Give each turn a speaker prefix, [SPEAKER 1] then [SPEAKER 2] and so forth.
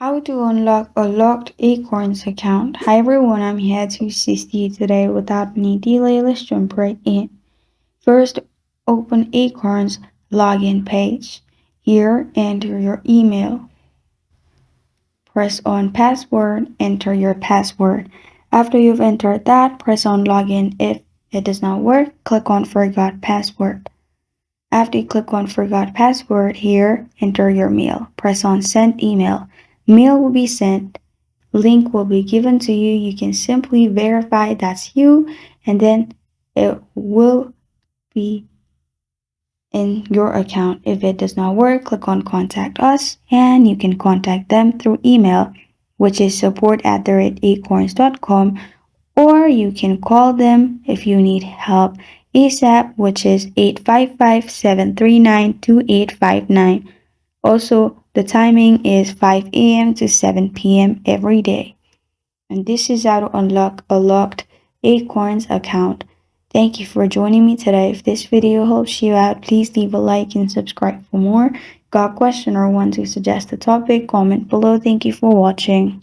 [SPEAKER 1] How to unlock a locked Acorns account. Hi everyone, I'm here to assist you today. Without any delay, let's jump right in. First, open Acorns login page. Here, enter your email. Press on password, enter your password. After you've entered that, press on login. If it does not work, click on forgot password. After you click on forgot password, here, enter your mail. Press on send email. Mail will be sent. Link will be given to you. You can simply verify that's you, and then it will be in your account. If it does not work, click on contact us, and you can contact them through email, which is support@acorns.com, or you can call them if you need help ASAP, which is 855-739-2859. Also, the timing is 5 a.m. to 7 p.m. every day. And this is how to unlock a locked Acorns account. Thank you for joining me today. If this video helps you out, please leave a like and subscribe for more. Got a question or want to suggest a topic? Comment below. Thank you for watching.